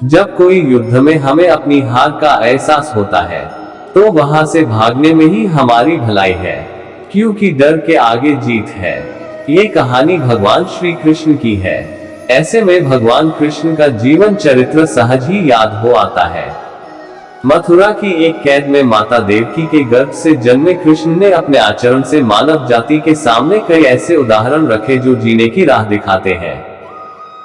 जब कोई युद्ध में हमें अपनी हार का एहसास होता है, तो वहां से भागने में ही हमारी भलाई है, क्योंकि डर के आगे जीत है। ये कहानी भगवान श्री कृष्ण की है। ऐसे में भगवान कृष्ण का जीवन चरित्र सहज ही याद हो आता है। मथुरा की एक कैद में माता देवकी के गर्भ से जन्मे कृष्ण ने अपने आचरण से मानव जाति के सामने कई ऐसे उदाहरण रखे जो जीने की राह दिखाते हैं।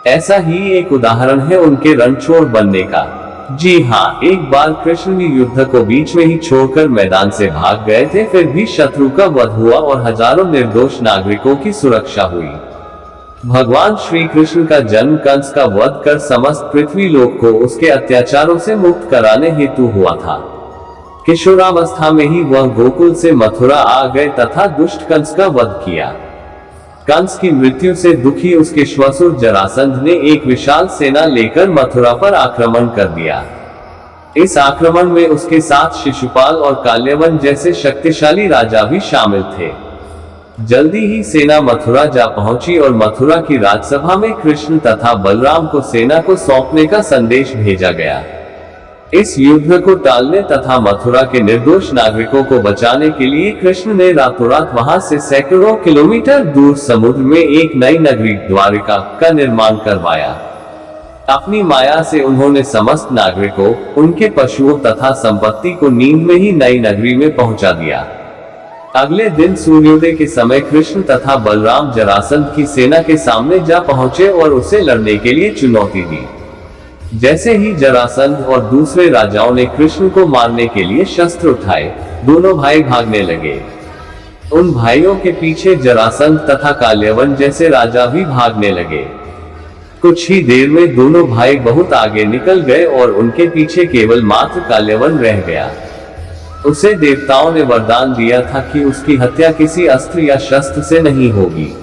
ऐसा ही एक उदाहरण है उनके रणछोड़ बनने का। जी हाँ, एक बार कृष्ण भी युद्ध को बीच में ही छोड़कर मैदान से भाग गए थे, फिर भी शत्रु का वध हुआ और हजारों निर्दोष नागरिकों की सुरक्षा हुई। भगवान श्री कृष्ण का जन्म कंस का वध कर समस्त पृथ्वी लोक को उसके अत्याचारों से मुक्त कराने हेतु हुआ था। किशोरावस्था में ही वह गोकुल से मथुरा आ गए तथा दुष्ट कंस का वध किया। कंस की मृत्यु से दुखी उसके श्वशुर जरासंध ने एक विशाल सेना लेकर मथुरा पर आक्रमण कर दिया। इस आक्रमण में उसके साथ शिशुपाल और काल्यवन जैसे शक्तिशाली राजा भी शामिल थे। जल्दी ही सेना मथुरा जा पहुंची और मथुरा की राजसभा में कृष्ण तथा बलराम को सेना को सौंपने का संदेश भेजा गया। इस युद्ध को टालने तथा मथुरा के निर्दोष नागरिकों को बचाने के लिए कृष्ण ने रातों रात वहां से सैकड़ों किलोमीटर दूर समुद्र में एक नई नगरी द्वारिका का निर्माण करवाया। अपनी माया से उन्होंने समस्त नागरिकों, उनके पशुओं तथा संपत्ति को नींद में ही नई नगरी में पहुंचा दिया। अगले दिन सूर्योदय के समय कृष्ण तथा बलराम जरासंध की सेना के सामने जा पहुंचे और उसे लड़ने के लिए चुनौती दी। जैसे ही जरासंध और दूसरे राजाओं ने कृष्ण को मारने के लिए शस्त्र उठाए, दोनों भाई भागने लगे। उन भाइयों के पीछे जरासंध तथा काल्यवन जैसे राजा भी भागने लगे। कुछ ही देर में दोनों भाई बहुत आगे निकल गए और उनके पीछे केवल मात्र काल्यवन रह गया। उसे देवताओं ने वरदान दिया था कि उसकी हत्या किसी अस्त्र या शस्त्र से नहीं होगी।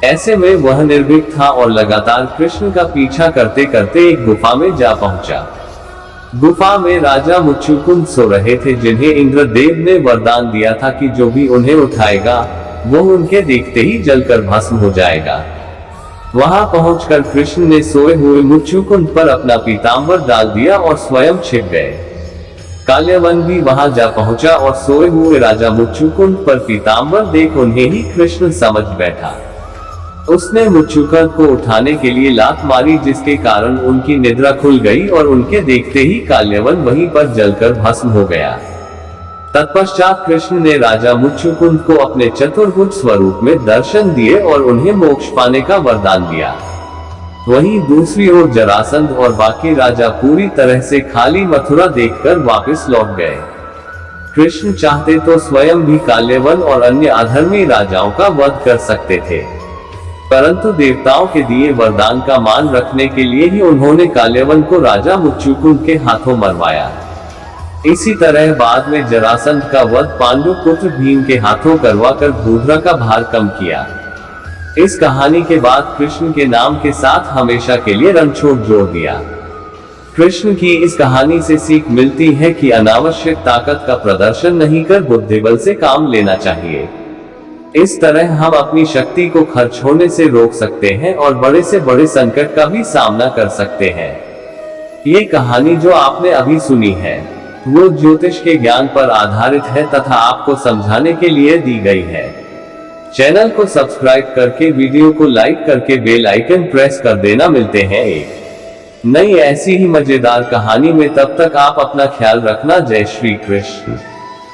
ऐसे में वह निर्भीक था और लगातार कृष्ण का पीछा करते करते एक गुफा में जा पहुंचा। गुफा में राजा मुच्चुकुंद सो रहे थे, जिन्हें इंद्रदेव ने वरदान दिया था कि जो भी उन्हें उठाएगा वो उनके देखते ही जलकर भस्म हो जाएगा। वहां पहुंचकर कृष्ण ने सोए हुए मुच्चुकुंद पर अपना पीतांबर डाल दिया और स्वयं छिप गए। काल्यवन भी वहां जा पहुंचा और सोए हुए राजा मुच्चुकुंद पर पीतांबर देख उन्हें ही कृष्ण समझ बैठा। उसने मुच्चुकुंद को उठाने के लिए लात मारी, जिसके कारण उनकी निद्रा खुल गई और उनके देखते ही काल्यवन वहीं पर जलकर भस्म हो गया। तत्पश्चात कृष्ण ने राजा मुच्चुकुंद को अपने चतुर्भुज स्वरूप में दर्शन दिए और उन्हें मोक्ष पाने का वरदान दिया। वहीं दूसरी ओर जरासंध और बाकी राजा पूरी तरह से खाली मथुरा देखकर वापस लौट गए। कृष्ण चाहते तो स्वयं भी काल्यवन और अन्य अधर्मी राजाओं का वध कर सकते थे, परंतु देवताओं के दिए वरदान का मान रखने के लिए ही उन्होंने काल्यवन को राजा मुच्चुकुंद के हाथों मरवाया। इसी तरह बाद में जरासंध का वध पांडु पुत्र भीम के हाथों करवाकर भूधरा का भार कम किया। इस कहानी के बाद कृष्ण के नाम के साथ हमेशा के लिए रणछोड़ जोड़ दिया। कृष्ण की इस कहानी से सीख मिलती है कि अनावश्यक ताकत का प्रदर्शन नहीं कर बुद्धिबल से काम लेना चाहिए। इस तरह हम अपनी शक्ति को खर्च होने से रोक सकते हैं और बड़े से बड़े संकट का भी सामना कर सकते हैं। ये कहानी जो आपने अभी सुनी है वो ज्योतिष के ज्ञान पर आधारित है तथा आपको समझाने के लिए दी गई है। चैनल को सब्सक्राइब करके वीडियो को लाइक करके बेल आइकन प्रेस कर देना। मिलते हैं एक नई ऐसी ही मजेदार कहानी में, तब तक आप अपना ख्याल रखना। जय श्री कृष्ण।